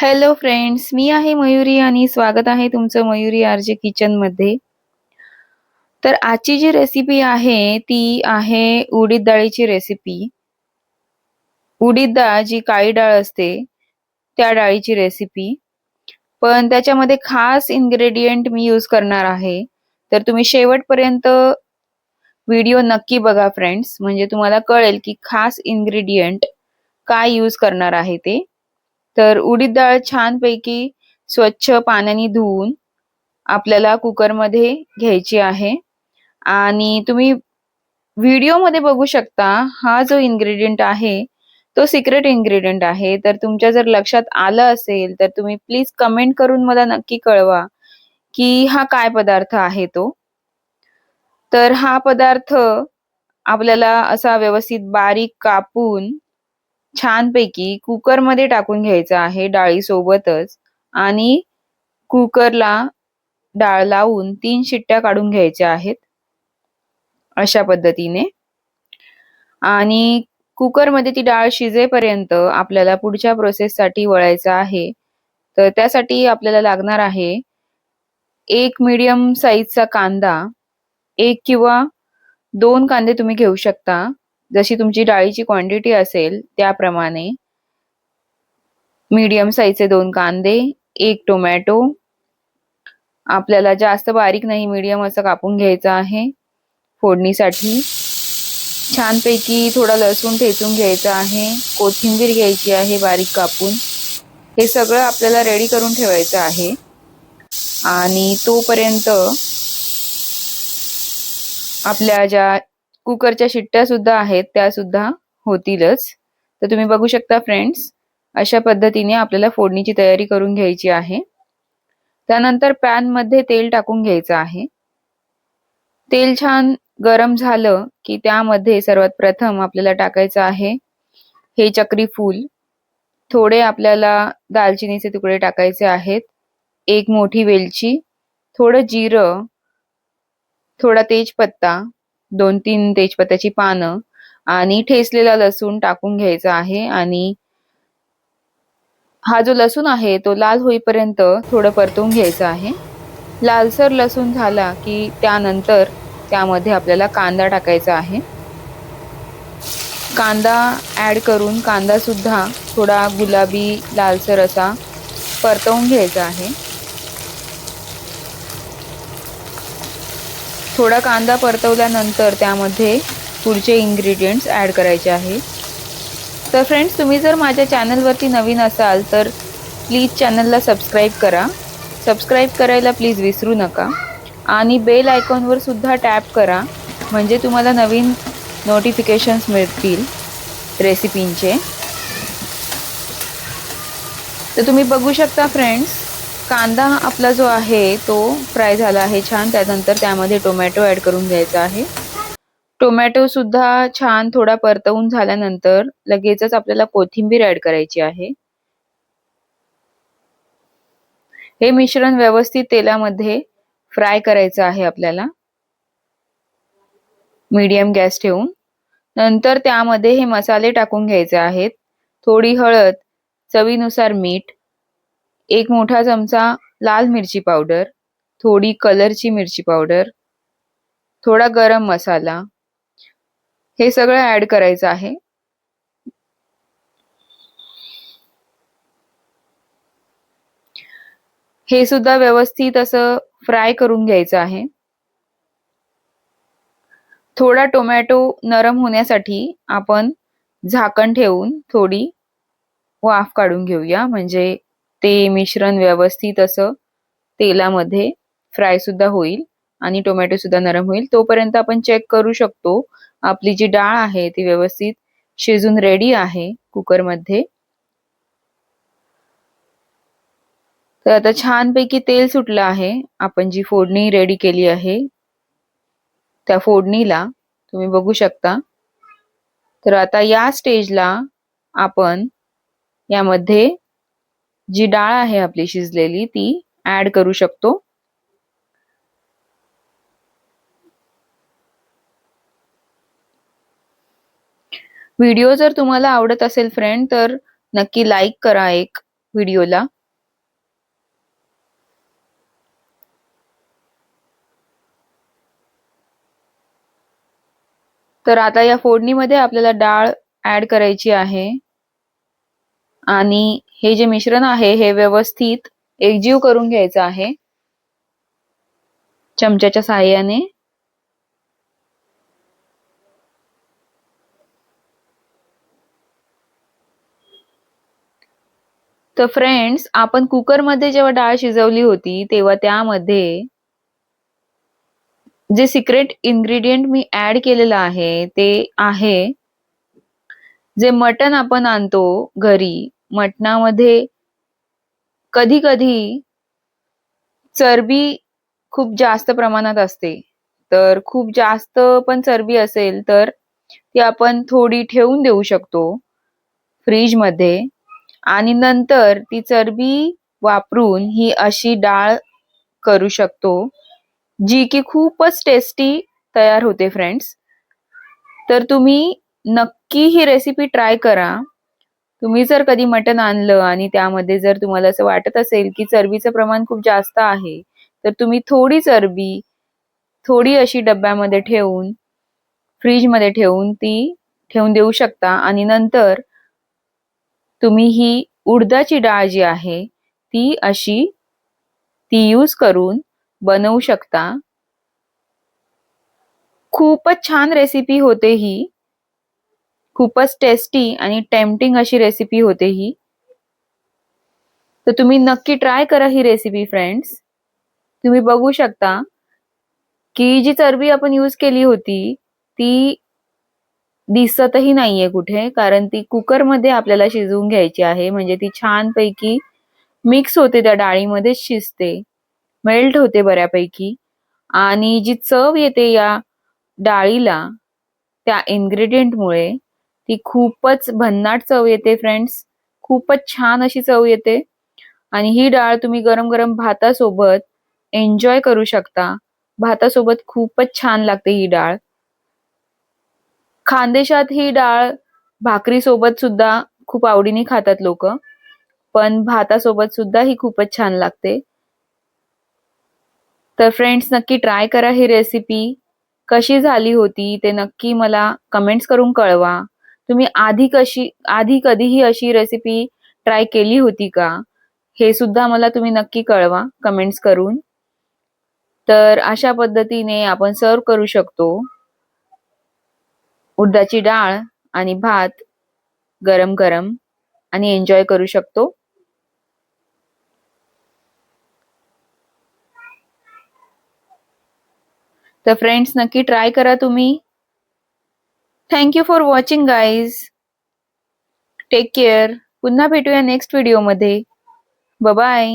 Hello friends, मी आहे मयुरी आणि स्वागत आहे तुमचं मयुरी आरजे किचन मध्ये। तर आजची जी रेसिपी आहे ती आहे उडीद डाळीची रेसिपी। उडीद डाळ जी काळी डाळ असते त्या डाळीची रेसिपी, पण त्याच्यामध्ये खास इन्ग्रेडियंट मी यूज करणार आहे। तर तुम्ही शेवटपर्यंत व्हिडिओ नक्की बघा फ्रेंड्स, म्हणजे तुम्हाला कळेल की खास इन्ग्रेडियंट काय यूज करणार आहे ते। तर उडीद डाळ छानपैकी स्वच्छ पाण्याने धुवून आपल्याला कुकरमध्ये घ्यायची आहे। आणि तुम्ही व्हिडिओमध्ये बघू शकता, हा जो इन्ग्रेडियंट आहे तो सिक्रेट इन्ग्रेडियंट आहे। तर तुमच्या जर लक्षात आलं असेल तर तुम्ही प्लीज कमेंट करून मला नक्की कळवा की हा काय पदार्थ आहे तो। तर हा पदार्थ आपल्याला असा व्यवस्थित बारीक कापून छानपैकी कुकरमध्ये टाकून घ्यायचा आहे डाळी सोबतच। आणि कुकरला डाळ लावून 3 शिट्ट्या काढून घ्यायच्या आहेत अशा पद्धतीने। आणि कुकरमध्ये ती डाळ शिजेपर्यंत आपल्याला पुढच्या प्रोसेससाठी वळायचं आहे। तर त्यासाठी आपल्याला लागणार आहे एक मीडियम साईजचा कांदा, एक किंवा 2 कांदे तुम्ही घेऊ शकता, जशी तुमची डाळीची क्वांटिटी असेल त्याप्रमाणे। मीडियम साईजचे 2 कांदे, एक टोमॅटो, आपल्याला जास्त बारीक नाही मीडियम असं कापून घ्यायचं आहे फोडणीसाठी। छानपैकी थोडा लसूण ठेचून घ्यायचा आहे, कोथिंबीर घ्यायची आहे बारीक कापून। हे सगळं आपल्याला रेडी करून ठेवायचं आहे। आणि तोपर्यंत आपल्या ज्या कुकरच्या शिट्ट्या सुद्धा आहेत त्या सुद्धा होतीलच। तर तुम्ही बघू शकता फ्रेंड्स, अशा पद्धतीने आपल्याला फोडणीची तयारी करून घ्यायची आहे। त्यानंतर पॅन मध्ये तेल टाकून घ्यायचं आहे। तेल छान गरम झालं की त्यामध्ये सर्वात प्रथम आपल्याला टाकायचं आहे हे चक्री फूल। थोडे आपल्याला दालचिनीचे तुकडे टाकायचे आहेत, एक मोठी वेलची, थोडं जिरं, थोडा तेजपत्ता, 2-3 तेजपत्त्याची पानं आणि ठेचलेला लसूण टाकून घ्यायचा आहे। आणि हा जो लसूण आहे तो लाल होईपर्यंत थोडं परतवून घ्यायचा आहे। लालसर लसूण झाला की त्यानंतर त्यामध्ये आपल्याला कांदा टाकायचा आहे। कांदा ऍड करून कांदा सुद्धा थोडा गुलाबी लालसर असा परतवून घ्यायचा आहे। थोडा कांदा परतवल्यानंतर त्यामध्ये पुढचे इन्ग्रेडियंट्स ऍड करायचे आहेत। तर फ्रेंड्स, तुम्ही जर माझ्या चॅनलवरती नवीन असाल तर प्लीज चॅनलला सबस्क्राईब करा। सबस्क्राईब करायला प्लीज विसरू नका आणि बेल आयकॉनवर सुद्धा टॅप करा, म्हणजे तुम्हाला नवीन नोटिफिकेशन्स मिळतील रेसिपींचे। तर तुम्ही बघू शकता फ्रेंड्स, कांदा आपला जो आहे तो फ्राय झाला आहे छान। त्यानंतर त्यामध्ये टोमॅटो ऍड करून घ्यायचा आहे। टोमॅटो सुद्धा छान थोडा परतवून झाल्यानंतर लगेचच आपल्याला कोथिंबीर ऍड करायची आहे। हे मिश्रण व्यवस्थित तेलामध्ये फ्राय करायचं आहे आपल्याला, मीडियम गॅस ठेवून। नंतर त्यामध्ये हे मसाले टाकून घ्यायचे आहेत। थोडी हळद, चवीनुसार मीठ, एक मोठा चमचा लाल मिरची पावडर, थोडी कलरची मिरची पावडर, थोडा गरम मसाला, हे सगळं ऍड करायचं आहे। हे सुद्धा व्यवस्थित असं फ्राय करून घ्यायचं आहे। थोडा टोमॅटो नरम होण्यासाठी आपण झाकण ठेवून थोडी वाफ काढून घेऊया, म्हणजे ते मिश्रण व्यवस्थित असं तेलामध्ये फ्राय सुद्धा होईल आणि टोमॅटो सुद्धा नरम होईल। तोपर्यंत आपण चेक करू शकतो आपली जी डाळ आहे ती व्यवस्थित शिजून रेडी आहे कुकरमध्ये। तर आता छानपैकी तेल सुटलं आहे। आपण जी फोडणी रेडी केली आहे त्या फोडणीला तुम्ही बघू शकता। तर आता या स्टेजला आपण यामध्ये जी डाळ आहे आपली शिजलेली ती ऍड करू शकतो। व्हिडिओ जर तुम्हाला आवडत असेल फ्रेंड तर नक्की लाईक करा एक व्हिडिओला। तर आता या फोडणीमध्ये आपल्याला डाळ ऍड करायची आहे आणि हे जे मिश्रण आहे हे व्यवस्थित एकजीव करून घ्यायचं आहे चमच्याच्या साहाय्याने. तर फ्रेंड्स, आपण कुकरमध्ये जेव्हा डाळ शिजवली होती तेव्हा त्यामध्ये जे सिक्रेट इन्ग्रेडियंट मी ऍड केलेलं आहे ते आहे जे मटण आपण आणतो घरी. मटणामध्ये कधी कधी चरबी खूप जास्त प्रमाणात असते. तर खूप जास्त पण चरबी असेल तर ती आपण थोडी ठेवून देऊ शकतो फ्रीज मध्ये आणि नंतर ती चरबी वापरून ही अशी डाळ करू शकतो जी की खूपच टेस्टी तयार होते फ्रेंड्स. तर तुम्ही नक्की ही रेसिपी ट्राय करा. तुम्ही जर कधी मटण आणलं आणि त्यामध्ये जर तुम्हाला असं वाटत असेल की चरबीचं प्रमाण खूप जास्त आहे तर तुम्ही थोडी चरबी थोडी अशी डब्यामध्ये ठेवून फ्रीजमध्ये ठेवून ती ठेवून देऊ शकता आणि नंतर तुम्ही ही उडदाची डाळ जी आहे ती यूज करून बनवू शकता. खूपच छान रेसिपी होते ही. खूपच टेस्टी आणि टेम्पटिंग अशी रेसिपी होते ही. तर तुम्ही नक्की ट्राय करा ही रेसिपी फ्रेंड्स. तुम्ही बघू शकता की जी चरबी आपण यूज केली होती ती दिसतही नाहीये कुठे, कारण ती कुकरमध्ये आपल्याला शिजवून घ्यायची आहे. म्हणजे ती छानपैकी मिक्स होते, त्या डाळीमध्येच शिजते, मेल्ट होते बऱ्यापैकी आणि जी चव येते या डाळीला त्या इन्ग्रेडियंटमुळे ती खूपच भन्नाट चव येते फ्रेंड्स. खूपच छान अशी चव येते आणि ही डाळ तुम्ही गरम गरम भातासोबत एन्जॉय करू शकता. भातासोबत खूपच छान लागते ही डाळ. खानदेशात ही डाळ भाकरी सोबत सुद्धा खूप आवडीने खातात लोक, पण भातासोबत सुद्धा ही खूपच छान लागते. तर फ्रेंड्स, नक्की ट्राय करा ही रेसिपी. कशी झाली होती ते नक्की मला कमेंट्स करून कळवा. तुम्ही आधी कधीही अशी रेसिपी ट्राय केली होती का, हे सुद्धा मला तुम्ही नक्की कळवा कमेंट्स करून. तर अशा पद्धतीने आपण सर्व करू शकतो उडदाची डाळ आणि भात गरम गरम आणि एन्जॉय करू शकतो. तर फ्रेंड्स, नक्की ट्राय करा तुम्ही. Thank you for watching guys. Take care. पुन्हा भेटूया नेक्स्ट व्हिडिओमध्ये. Bye bye.